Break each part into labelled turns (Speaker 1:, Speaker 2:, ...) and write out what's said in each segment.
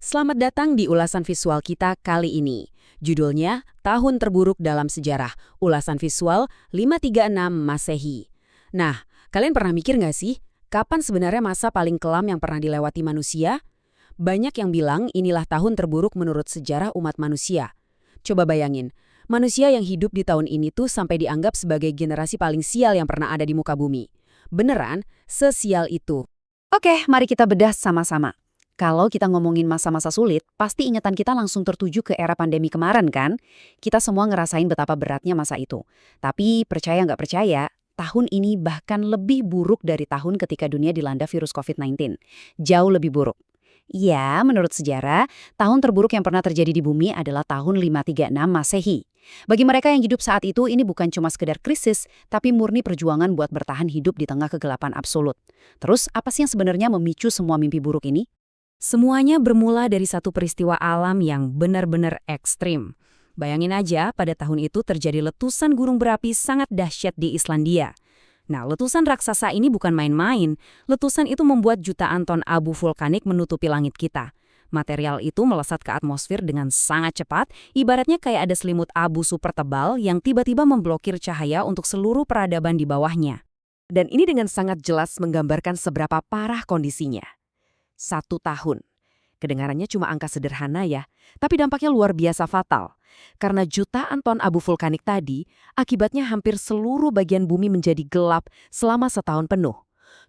Speaker 1: Selamat datang di ulasan visual kita kali ini. Judulnya, Tahun Terburuk Dalam Sejarah, ulasan visual 536 Masehi. Nah, kalian pernah mikir nggak sih, kapan sebenarnya masa paling kelam yang pernah dilewati manusia? Banyak yang bilang inilah tahun terburuk menurut sejarah umat manusia. Coba bayangin, manusia yang hidup di tahun ini tuh sampai dianggap sebagai generasi paling sial yang pernah ada di muka bumi. Beneran, sesial itu.
Speaker 2: Oke, mari kita bedah sama-sama. Kalau kita ngomongin masa-masa sulit, pasti ingatan kita langsung tertuju ke era pandemi kemarin kan? Kita semua ngerasain betapa beratnya masa itu. Tapi percaya nggak percaya, tahun ini bahkan lebih buruk dari tahun ketika dunia dilanda virus COVID-19. Jauh lebih buruk. Ya, menurut sejarah, tahun terburuk yang pernah terjadi di bumi adalah tahun 536 Masehi. Bagi mereka yang hidup saat itu, ini bukan cuma sekedar krisis, tapi murni perjuangan buat bertahan hidup di tengah kegelapan absolut. Terus, apa sih yang sebenarnya memicu semua mimpi buruk ini?
Speaker 1: Semuanya bermula dari satu peristiwa alam yang benar-benar ekstrim. Bayangin aja, pada tahun itu terjadi letusan gunung berapi sangat dahsyat di Islandia. Nah, letusan raksasa ini bukan main-main. Letusan itu membuat jutaan ton abu vulkanik menutupi langit kita. Material itu melesat ke atmosfer dengan sangat cepat, ibaratnya kayak ada selimut abu super tebal yang tiba-tiba memblokir cahaya untuk seluruh peradaban di bawahnya. Dan ini dengan sangat jelas menggambarkan seberapa parah kondisinya. 1 tahun. Kedengarannya cuma angka sederhana ya, tapi dampaknya luar biasa fatal. Karena jutaan ton abu vulkanik tadi, akibatnya hampir seluruh bagian bumi menjadi gelap selama setahun penuh.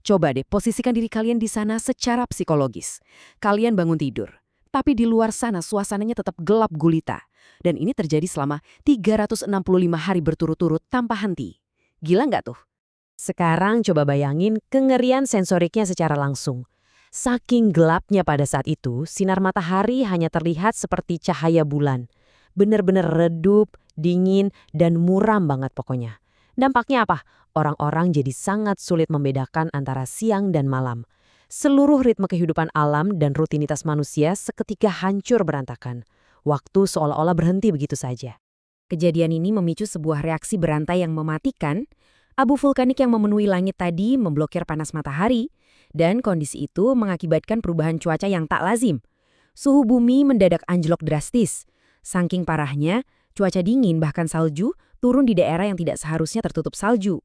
Speaker 1: Coba deh posisikan diri kalian di sana secara psikologis. Kalian bangun tidur, tapi di luar sana suasananya tetap gelap gulita. Dan ini terjadi selama 365 hari berturut-turut tanpa henti. Gila nggak tuh? Sekarang coba bayangin kengerian sensoriknya secara langsung. Saking gelapnya pada saat itu, sinar matahari hanya terlihat seperti cahaya bulan. Bener-bener redup, dingin, dan muram banget pokoknya. Dampaknya apa? Orang-orang jadi sangat sulit membedakan antara siang dan malam. Seluruh ritme kehidupan alam dan rutinitas manusia seketika hancur berantakan. Waktu seolah-olah berhenti begitu saja. Kejadian ini memicu sebuah reaksi berantai yang mematikan. Abu vulkanik yang memenuhi langit tadi memblokir panas matahari, dan kondisi itu mengakibatkan perubahan cuaca yang tak lazim. Suhu bumi mendadak anjlok drastis. Saking parahnya, cuaca dingin bahkan salju turun di daerah yang tidak seharusnya tertutup salju.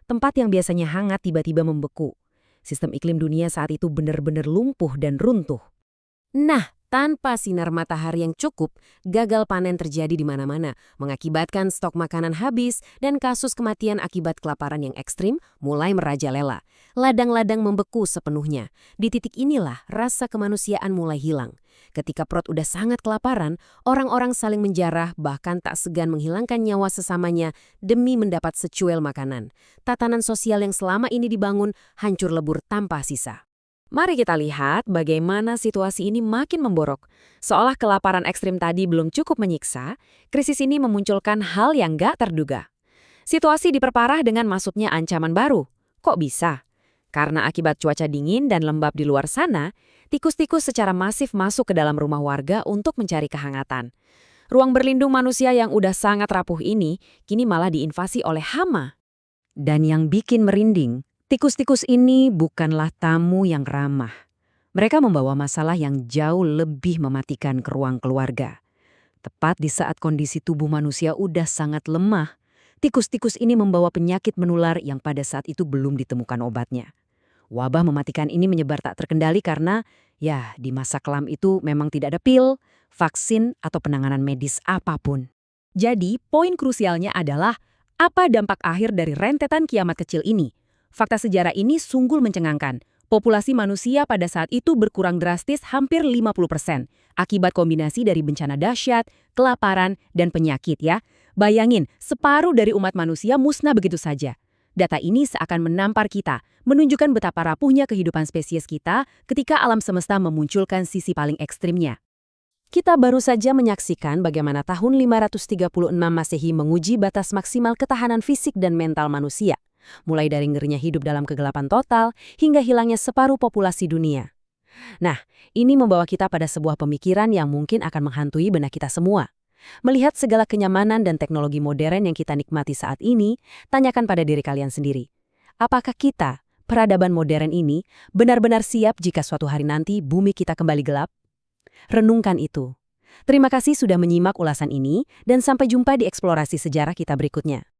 Speaker 1: Tempat yang biasanya hangat tiba-tiba membeku. Sistem iklim dunia saat itu benar-benar lumpuh dan runtuh. Nah, tanpa sinar matahari yang cukup, gagal panen terjadi di mana-mana, mengakibatkan stok makanan habis dan kasus kematian akibat kelaparan yang ekstrim mulai merajalela. Ladang-ladang membeku sepenuhnya. Di titik inilah rasa kemanusiaan mulai hilang. Ketika perut udah sangat kelaparan, orang-orang saling menjarah bahkan tak segan menghilangkan nyawa sesamanya demi mendapat secuil makanan. Tatanan sosial yang selama ini dibangun hancur lebur tanpa sisa. Mari kita lihat bagaimana situasi ini makin memborok. Seolah kelaparan ekstrim tadi belum cukup menyiksa, krisis ini memunculkan hal yang gak terduga. Situasi diperparah dengan masuknya ancaman baru. Kok bisa? Karena akibat cuaca dingin dan lembab di luar sana, tikus-tikus secara masif masuk ke dalam rumah warga untuk mencari kehangatan. Ruang berlindung manusia yang udah sangat rapuh ini, kini malah diinvasi oleh hama. Dan yang bikin merinding, tikus-tikus ini bukanlah tamu yang ramah. Mereka membawa masalah yang jauh lebih mematikan ke ruang keluarga. Tepat di saat kondisi tubuh manusia udah sangat lemah, tikus-tikus ini membawa penyakit menular yang pada saat itu belum ditemukan obatnya. Wabah mematikan ini menyebar tak terkendali karena, ya, di masa kelam itu memang tidak ada pil, vaksin, atau penanganan medis apapun. Jadi, poin krusialnya adalah, apa dampak akhir dari rentetan kiamat kecil ini? Fakta sejarah ini sungguh mencengangkan. Populasi manusia pada saat itu berkurang drastis hampir 50%. Akibat kombinasi dari bencana dahsyat, kelaparan, dan penyakit ya. Bayangin, separuh dari umat manusia musnah begitu saja. Data ini seakan menampar kita, menunjukkan betapa rapuhnya kehidupan spesies kita ketika alam semesta memunculkan sisi paling ekstrimnya. Kita baru saja menyaksikan bagaimana tahun 536 Masehi menguji batas maksimal ketahanan fisik dan mental manusia. Mulai dari ngerinya hidup dalam kegelapan total, hingga hilangnya separuh populasi dunia. Nah, ini membawa kita pada sebuah pemikiran yang mungkin akan menghantui benak kita semua. Melihat segala kenyamanan dan teknologi modern yang kita nikmati saat ini, tanyakan pada diri kalian sendiri. Apakah kita, peradaban modern ini, benar-benar siap jika suatu hari nanti bumi kita kembali gelap? Renungkan itu. Terima kasih sudah menyimak ulasan ini, dan sampai jumpa di eksplorasi sejarah kita berikutnya.